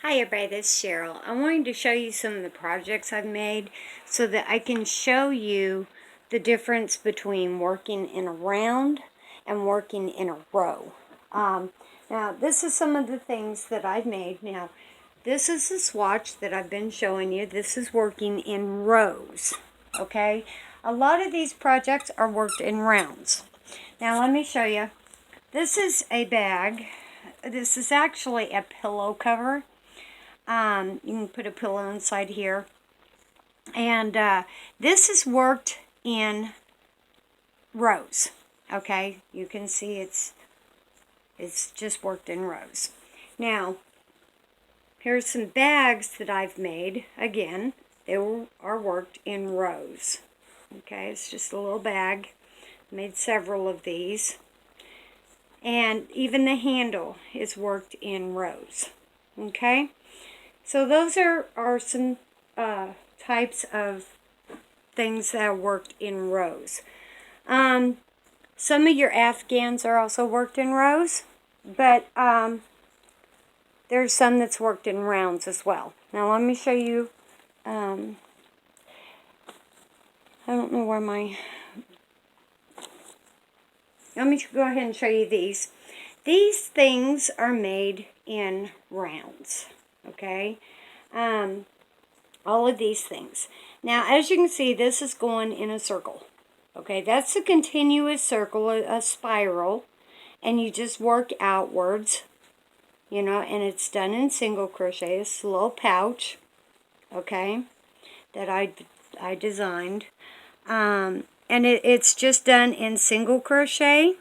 Hi everybody, this is Cheryl. I wanted to show you some of the projects I've made so that I can show you the difference between working in a round and working in a row. Now this is some of the things that I've made. Now this is the swatch that I've been showing you. This is working in rows, okay? A lot of these projects are worked in rounds. Now let me show you. This is a bag. This is actually a pillow cover. You can put a pillow inside here. And this is worked in rows. Okay, you can see it's just worked in rows. Now, here's some bags that I've made. Again, they are worked in rows. Okay, it's just a little bag. Made several of these. And even the handle is worked in rows. Okay? So those are some types of things that are worked in rows. Some of your Afghans are also worked in rows, but there's some that's worked in rounds as well. Now let me show you, I don't know where my, let me go ahead and show you these. These things are made in rounds. Okay, all of these things. Now, as you can see, this is going in a circle. Okay, that's a continuous circle, a spiral, and you just work outwards, you know, and it's done in single crochet. It's a little pouch, okay, that I designed, and it's just done in single crochet,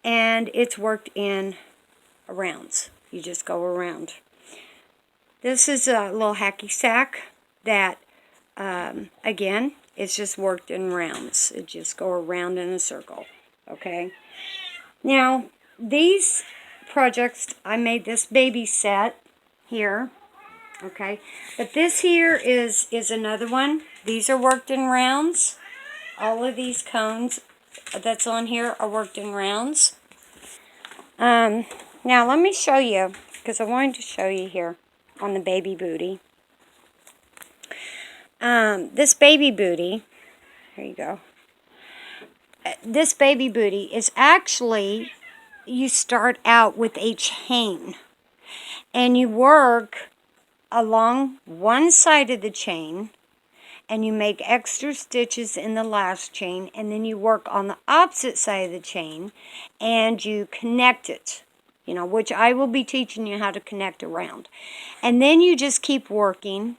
and it's worked in rounds. You just go around. This is a little hacky sack that, again, it's just worked in rounds. It just go around in a circle, okay? Now, these projects, I made this baby set here, okay? But this here is another one. These are worked in rounds. All of these cones that's on here are worked in rounds. Now, let me show you, because I wanted to show you here on the baby booty. This baby booty, here you go. This baby booty is actually, you start out with a chain. And you work along one side of the chain. And you make extra stitches in the last chain. And then you work on the opposite side of the chain. And you connect it. You know, which I will be teaching you how to connect around. And then you just keep working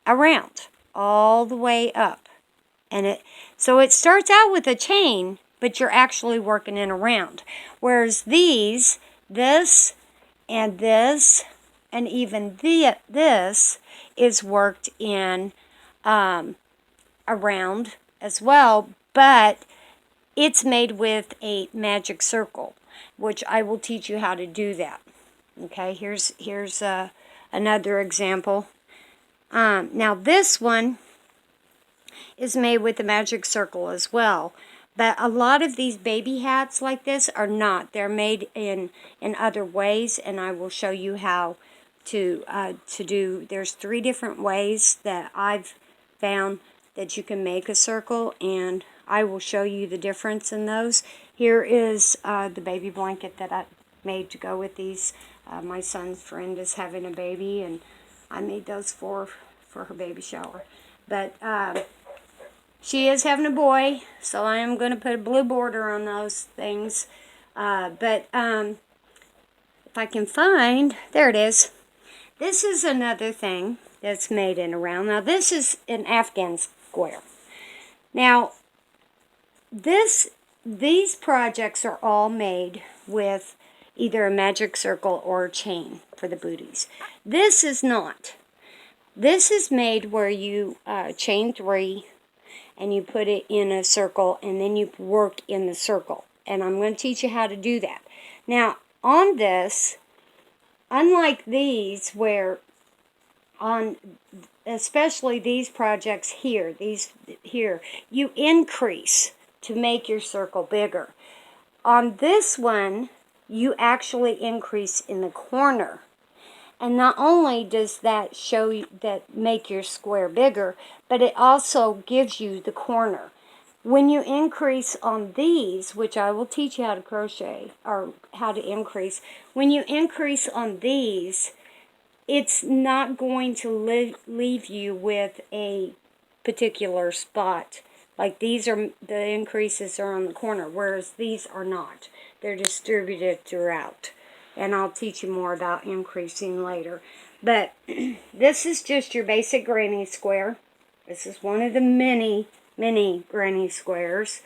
around all the way up. And so it starts out with a chain, but you're actually working in a round. Whereas these, this, and this, and even this is worked in a round as well, but it's made with a magic circle, which I will teach you how to do that. Okay, here's another example. Now this one is made with a magic circle as well, but a lot of these baby hats like this are not. They're made in other ways, and I will show you how to do. There's 3 different ways that I've found that you can make a circle, and I will show you the difference in those. Here is the baby blanket that I made to go with these. My son's friend is having a baby, and I made those for her baby shower. But she is having a boy, so I am going to put a blue border on those things. But if I can find, there it is. This is another thing that's made in a round. Now this is an Afghan square. Now these projects are all made with either a magic circle or a chain for the booties. This is not. This is made where you chain 3 and you put it in a circle and then you work in the circle. And I'm going to teach you how to do that. Now, on this, unlike these where on especially these projects here, you increase to make your circle bigger. On this one, you actually increase in the corner. And not only does that show you, that make your square bigger, but it also gives you the corner. When you increase on these, which I will teach you how to crochet, or how to increase, when you increase on these, it's not going to leave you with a particular spot. Like these are, the increases are on the corner, whereas these are not. They're distributed throughout. And I'll teach you more about increasing later. But this is just your basic granny square. This is one of the many granny squares.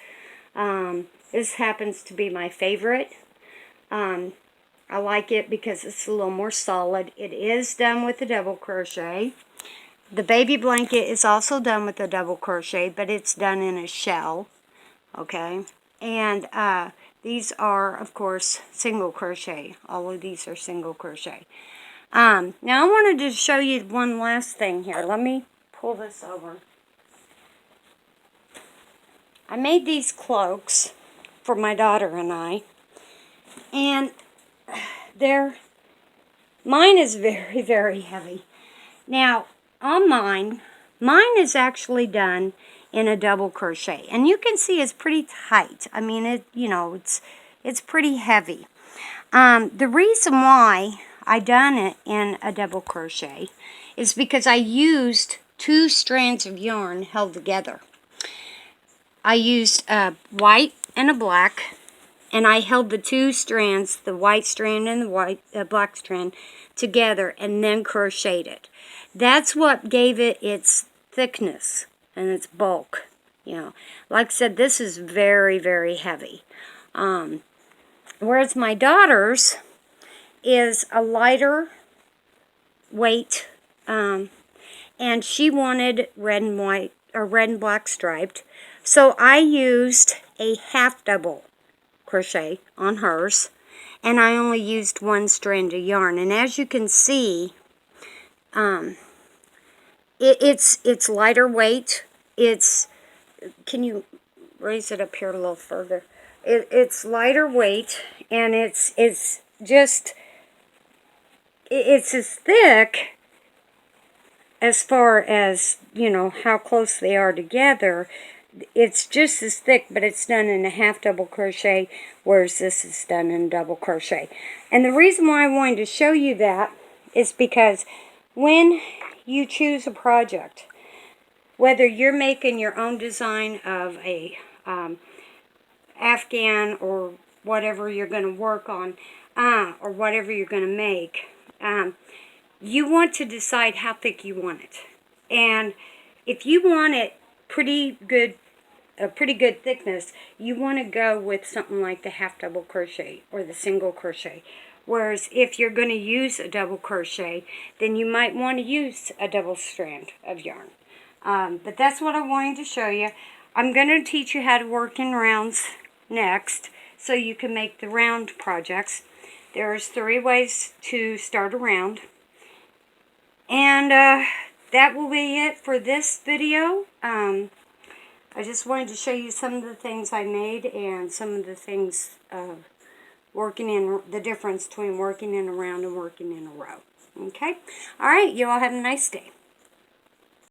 This happens to be my favorite. I like it because it's a little more solid. It is done with a double crochet. The baby blanket is also done with a double crochet, but it's done in a shell. Okay? And these are, of course, single crochet. All of these are single crochet. Now I wanted to show you one last thing here. Let me pull this over. I made these cloaks for my daughter and I. And mine is very, very heavy. Now, on mine is actually done in a double crochet, and you can see it's pretty tight. I mean, it's pretty heavy. The reason why I done it in a double crochet is because I used 2 strands of yarn held together. I used a white and a black, and I held the 2 strands, the white strand and the black strand, together and then crocheted it. That's what gave it its thickness and its bulk. Like I said, this is very, very heavy. Whereas my daughter's is a lighter weight, and she wanted red and white, or red and black striped. So I used a half double crochet on hers, and I only used 1 strand of yarn. And as you can see, it's lighter weight. Can you raise it up here a little further? It's lighter weight, and it's as thick as far as, how close they are together. It's just as thick, but it's done in a half double crochet, whereas this is done in double crochet. And the reason why I wanted to show you that is because when you choose a project, whether you're making your own design of a Afghan or whatever you're going to work on, or whatever you're going to make, you want to decide how thick you want it. And if you want it a pretty good thickness, you want to go with something like the half double crochet or the single crochet. Whereas if you're going to use a double crochet, then you might want to use a double strand of yarn. But that's what I wanted to show you. I'm going to teach you how to work in rounds next, so you can make the round projects. There's 3 ways to start a round. And that will be it for this video. I just wanted to show you some of the things I made and some of the things the difference between working in a round and working in a row. Okay? Alright, you all have a nice day.